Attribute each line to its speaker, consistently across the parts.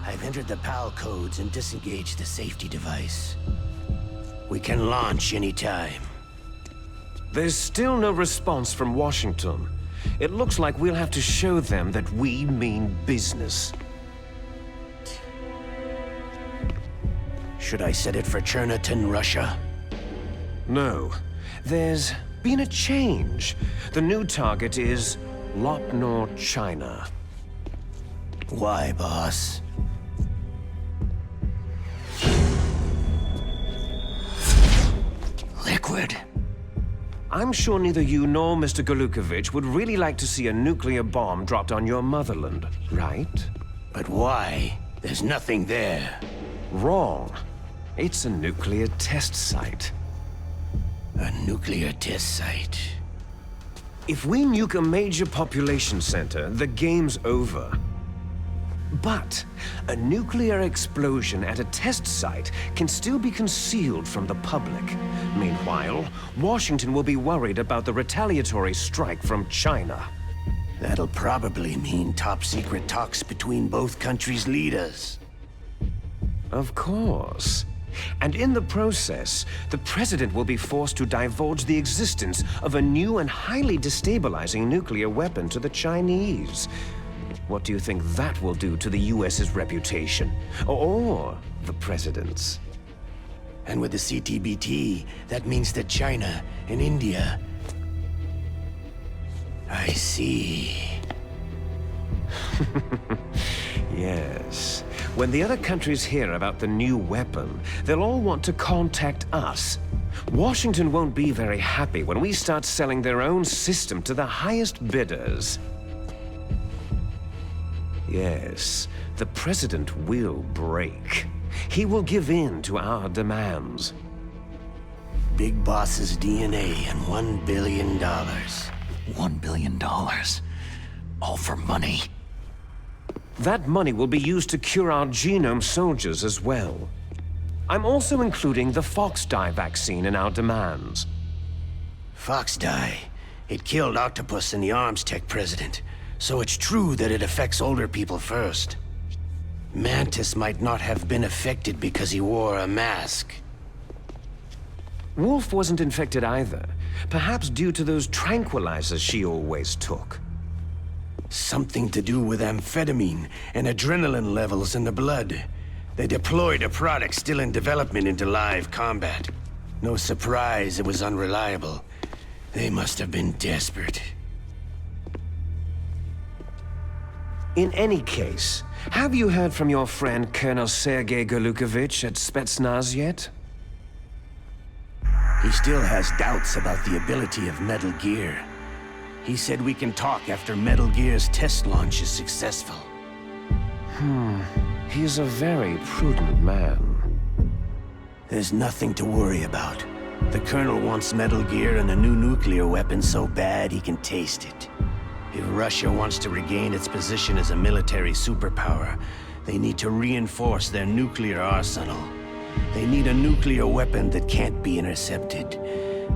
Speaker 1: I've entered the PAL codes and disengaged the safety device. We can launch anytime.
Speaker 2: There's still no response from Washington. It looks like we'll have to show them that we mean business.
Speaker 1: Should I set it for Cherniton, Russia?
Speaker 2: No. There's been a change. The new target is Lopnor, China.
Speaker 1: Why, boss? Liquid.
Speaker 2: I'm sure neither you nor Mr. Golukovich would really like to see a nuclear bomb dropped on your motherland, right?
Speaker 1: But why? There's nothing there.
Speaker 2: Wrong. It's a nuclear test site.
Speaker 1: A nuclear test site.
Speaker 2: If we nuke a major population center, the game's over. But a nuclear explosion at a test site can still be concealed from the public. Meanwhile, Washington will be worried about the retaliatory strike from China.
Speaker 1: That'll probably mean top-secret talks between both countries' leaders.
Speaker 2: Of course. And in the process, the president will be forced to divulge the existence of a new and highly destabilizing nuclear weapon to the Chinese. What do you think that will do to the US's reputation? Or the president's?
Speaker 1: And with the CTBT, that means that China and India... I see.
Speaker 2: Yes. When the other countries hear about the new weapon, they'll all want to contact us. Washington won't be very happy when we start selling their own system to the highest bidders. Yes, the president will break. He will give in to our demands.
Speaker 1: Big Boss's DNA and $1 billion.
Speaker 3: $1 billion. All for money.
Speaker 2: That money will be used to cure our genome soldiers as well. I'm also including the Fox-Die vaccine in our demands.
Speaker 1: Fox-Die. It killed Octopus and the Arms Tech president. So it's true that it affects older people first. Mantis might not have been affected because he wore a mask.
Speaker 2: Wolf wasn't infected either. Perhaps due to those tranquilizers she always took.
Speaker 1: Something to do with amphetamine and adrenaline levels in the blood. They deployed a product still in development into live combat. No surprise it was unreliable. They must have been desperate.
Speaker 2: In any case, have you heard from your friend Colonel Sergei Golukovich at Spetsnaz yet?
Speaker 1: He still has doubts about the ability of Metal Gear. He said we can talk after Metal Gear's test launch is successful.
Speaker 2: He's a very prudent man.
Speaker 1: There's nothing to worry about. The Colonel wants Metal Gear and a new nuclear weapon so bad he can taste it. If Russia wants to regain its position as a military superpower, they need to reinforce their nuclear arsenal. They need a nuclear weapon that can't be intercepted.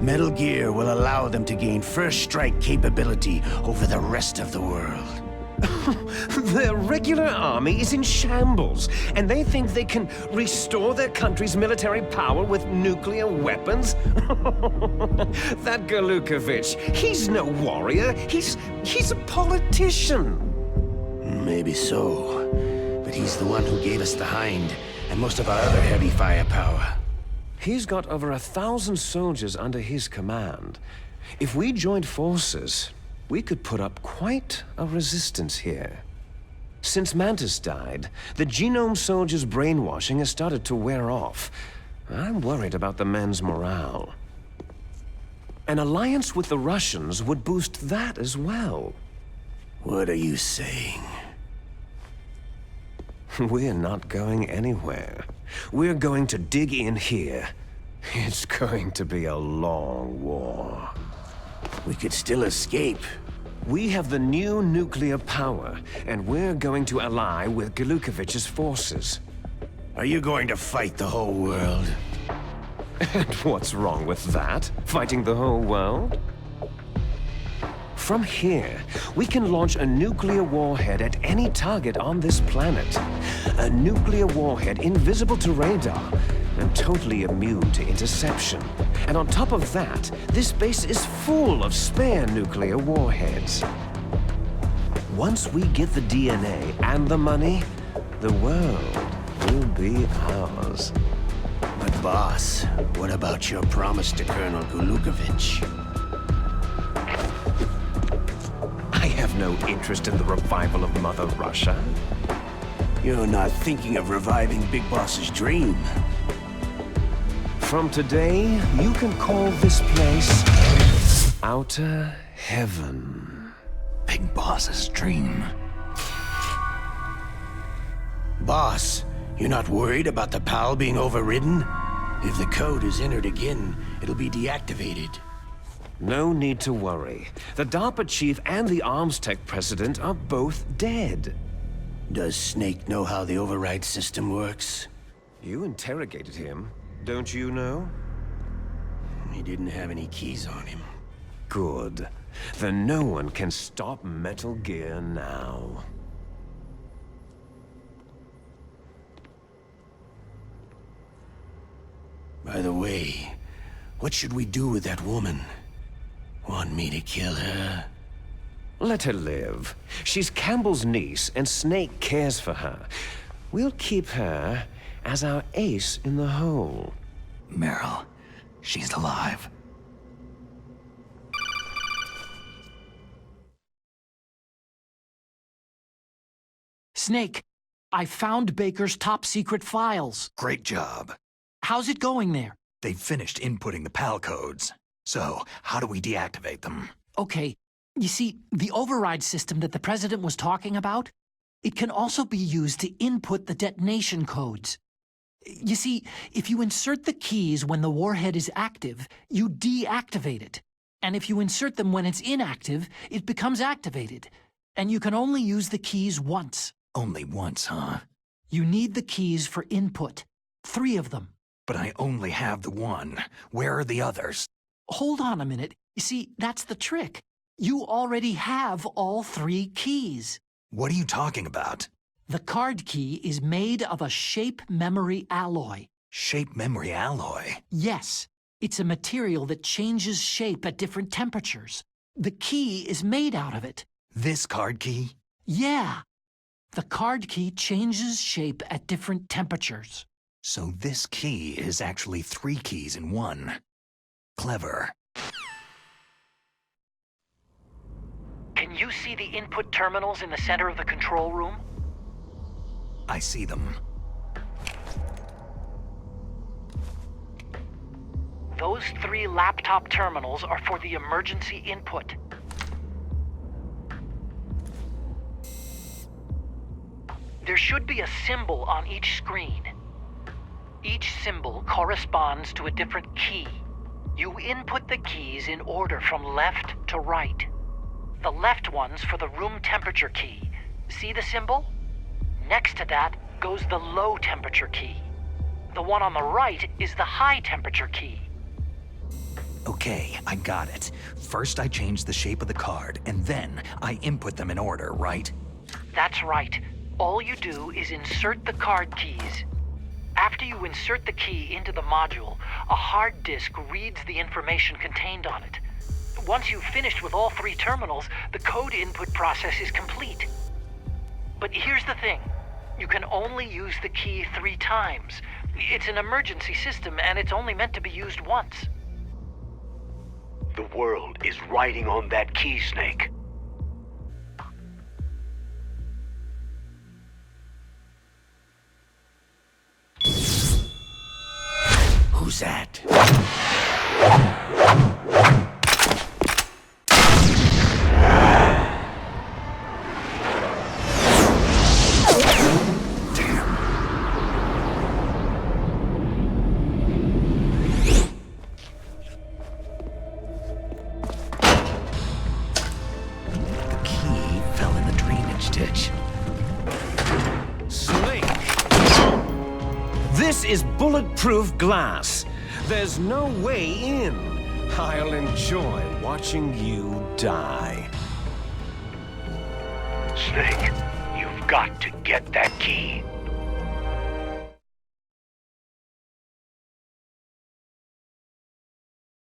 Speaker 1: Metal Gear will allow them to gain first strike capability over the rest of the world.
Speaker 2: Their regular army is in shambles, and they think they can restore their country's military power with nuclear weapons? That Golukovich, he's no warrior. He's a politician.
Speaker 1: Maybe so, but he's the one who gave us the Hind and most of our other heavy firepower.
Speaker 2: He's got over 1,000 soldiers under his command. If we joined forces, we could put up quite a resistance here. Since Mantis died, the genome soldiers' brainwashing has started to wear off. I'm worried about the men's morale. An alliance with the Russians would boost that as well.
Speaker 1: What are you saying?
Speaker 2: We're not going anywhere. We're going to dig in here. It's going to be a long war.
Speaker 1: We could still escape.
Speaker 2: We have the new nuclear power, and we're going to ally with Golukovich's forces.
Speaker 1: Are you going to fight the whole world?
Speaker 2: And what's wrong with that? Fighting the whole world? From here, we can launch a nuclear warhead at any target on this planet. A nuclear warhead invisible to radar and totally immune to interception. And on top of that, this base is full of spare nuclear warheads. Once we get the DNA and the money, the world will be ours.
Speaker 1: But boss, what about your promise to Colonel Gulukovich?
Speaker 2: I have no interest in the revival of Mother Russia.
Speaker 1: You're not thinking of reviving Big Boss's dream.
Speaker 2: From today, you can call this place Outer Heaven.
Speaker 3: Big Boss's dream.
Speaker 1: Boss, you're not worried about the PAL being overridden? If the code is entered again, it'll be deactivated.
Speaker 2: No need to worry. The DARPA chief and the arms tech president are both dead.
Speaker 1: Does Snake know how the override system works?
Speaker 2: You interrogated him, don't you know?
Speaker 1: He didn't have any keys on him.
Speaker 2: Good. Then no one can stop Metal Gear now.
Speaker 1: By the way, what should we do with that woman? Want me to kill her?
Speaker 2: Let her live. She's Campbell's niece, and Snake cares for her. We'll keep her as our ace in the hole.
Speaker 3: Meryl, she's alive.
Speaker 4: Snake, I found Baker's top-secret files.
Speaker 3: Great job.
Speaker 4: How's it going there?
Speaker 3: They've finished inputting the PAL codes. So, how do we deactivate them?
Speaker 4: Okay, you see, the override system that the President was talking about, it can also be used to input the detonation codes. You see, if you insert the keys when the warhead is active, you deactivate it. And if you insert them when it's inactive, it becomes activated. And you can only use the keys once.
Speaker 3: Only once, huh?
Speaker 4: You need the keys for input. 3 of them.
Speaker 3: But I only have the one. Where are the others?
Speaker 4: Hold on a minute. You see, that's the trick. You already have all 3 keys.
Speaker 3: What are you talking about?
Speaker 4: The card key is made of a shape memory alloy.
Speaker 3: Shape memory alloy?
Speaker 4: Yes, it's a material that changes shape at different temperatures. The key is made out of it.
Speaker 3: This card key?
Speaker 4: Yeah. The card key changes shape at different temperatures.
Speaker 3: So this key is actually 3 keys in one. Clever.
Speaker 4: Can you see the input terminals in the center of the control room?
Speaker 3: I see them.
Speaker 4: Those 3 laptop terminals are for the emergency input. There should be a symbol on each screen. Each symbol corresponds to a different key. You input the keys in order from left to right. The left one's for the room temperature key. See the symbol? Next to that goes the low temperature key. The one on the right is the high temperature key.
Speaker 3: Okay, I got it. First I change the shape of the card, and then I input them in order, right?
Speaker 4: That's right. All you do is insert the card keys. After you insert the key into the module, a hard disk reads the information contained on it. Once you've finished with all 3 terminals, the code input process is complete. But here's the thing. You can only use the key 3 times. It's an emergency system, and it's only meant to be used once.
Speaker 1: The world is riding on that key, Snake. Who's that?
Speaker 3: The key fell in the drainage ditch.
Speaker 2: Snake! This is bulletproof glass. There's no way in. I'll enjoy watching you die.
Speaker 1: Snake, you've got to get that key.